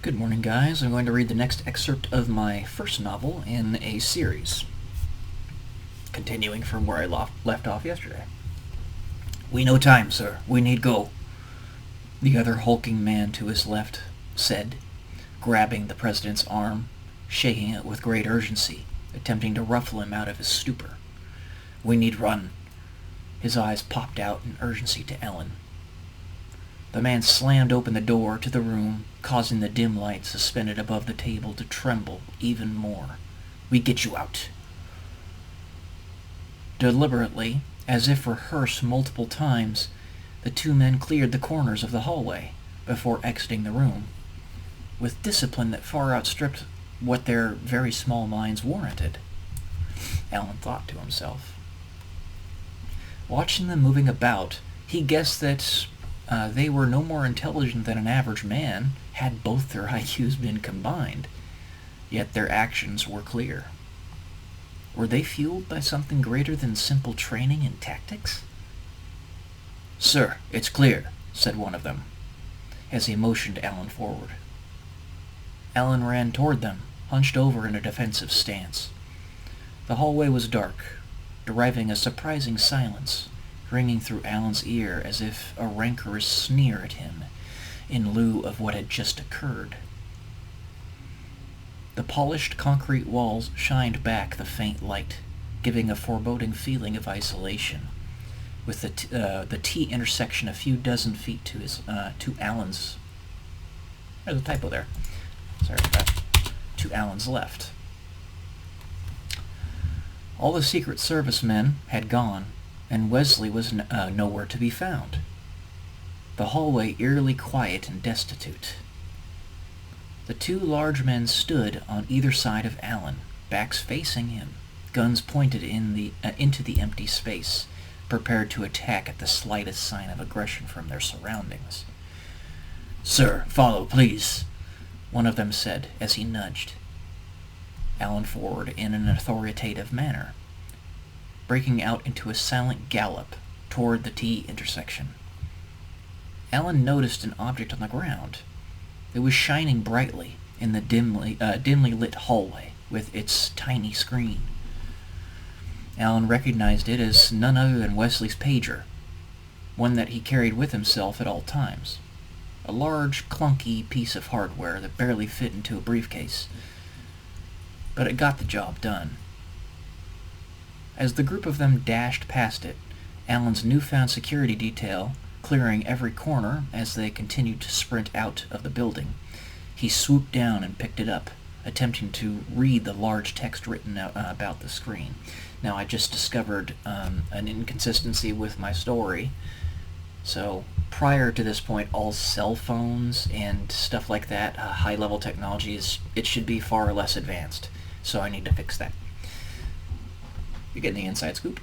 Good morning, guys. I'm going to read the next excerpt of my first novel in a series, continuing from where I left off yesterday. "We no time, sir. We need go," the other hulking man to his left said, grabbing the president's arm, shaking it with great urgency, attempting to ruffle him out of his stupor. "We need run." His eyes popped out in urgency to Ellen. The man slammed open the door to the room, causing the dim light suspended above the table to tremble even more. "We get you out." Deliberately, as if rehearsed multiple times, the two men cleared the corners of the hallway before exiting the room, with discipline that far outstripped what their very small minds warranted. Alan thought to himself. Watching them moving about, he guessed that they were no more intelligent than an average man, had both their IQs been combined. Yet their actions were clear. Were they fueled by something greater than simple training and tactics? "Sir, it's clear," said one of them, as he motioned Alan forward. Alan ran toward them, hunched over in a defensive stance. The hallway was dark, deriving a surprising silence, ringing through Alan's ear as if a rancorous sneer at him in lieu of what had just occurred. The polished concrete walls shined back the faint light, giving a foreboding feeling of isolation, with the T intersection a few dozen feet to Alan's... There's a typo there. Sorry about that. To Alan's left. All the Secret Service men had gone, and Wesley was nowhere to be found. The hallway eerily quiet and destitute. The two large men stood on either side of Alan, backs facing him, guns pointed into the empty space, prepared to attack at the slightest sign of aggression from their surroundings. "Sir, follow, please," one of them said as he nudged Alan forward in an authoritative manner, breaking out into a silent gallop toward the T intersection. Alan noticed an object on the ground. It was shining brightly in the dimly lit hallway with its tiny screen. Alan recognized it as none other than Wesley's pager, one that he carried with himself at all times. A large, clunky piece of hardware that barely fit into a briefcase. But it got the job done. As the group of them dashed past it, Alan's newfound security detail clearing every corner as they continued to sprint out of the building, he swooped down and picked it up, attempting to read the large text written about the screen. Now, I just discovered an inconsistency with my story. So, prior to this point, all cell phones and stuff like that, high-level technology, it should be far less advanced. So I need to fix that. You're getting the inside scoop.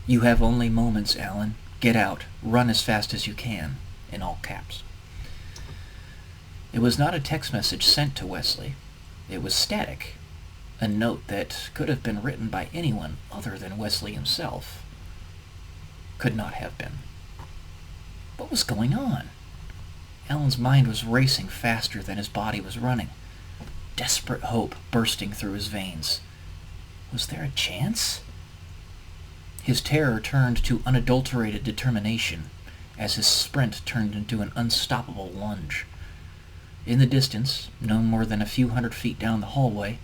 "You have only moments, Alan. Get out. Run as fast as you can," in all caps. It was not a text message sent to Wesley. It was static. A note that could have been written by anyone other than Wesley himself. Could not have been. What was going on? Alan's mind was racing faster than his body was running. Desperate hope bursting through his veins. Was there a chance? His terror turned to unadulterated determination as his sprint turned into an unstoppable lunge. In the distance, no more than a few hundred feet down the hallway,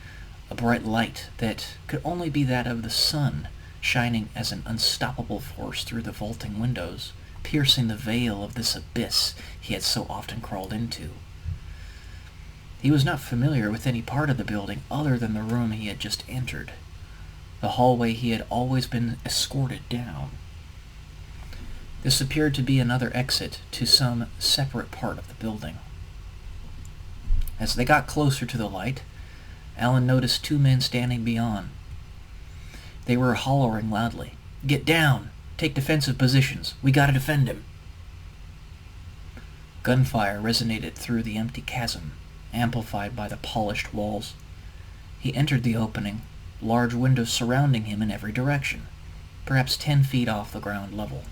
a bright light that could only be that of the sun, shining as an unstoppable force through the vaulting windows, piercing the veil of this abyss he had so often crawled into. He was not familiar with any part of the building other than the room he had just entered, the hallway he had always been escorted down. This appeared to be another exit to some separate part of the building. As they got closer to the light, Alan noticed two men standing beyond. They were hollering loudly. "Get down! Take defensive positions! We gotta defend him!" Gunfire resonated through the empty chasm, amplified by the polished walls. He entered the opening, large windows surrounding him in every direction, perhaps 10 feet off the ground level.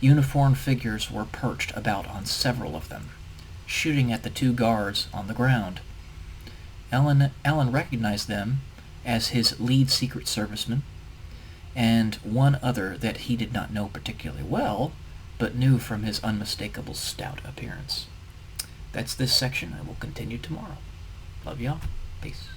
Uniformed figures were perched about on several of them, shooting at the two guards on the ground. Allen recognized them as his lead Secret Serviceman and one other that he did not know particularly well, but knew from his unmistakable stout appearance. That's this section. I will continue tomorrow. Love y'all. Peace.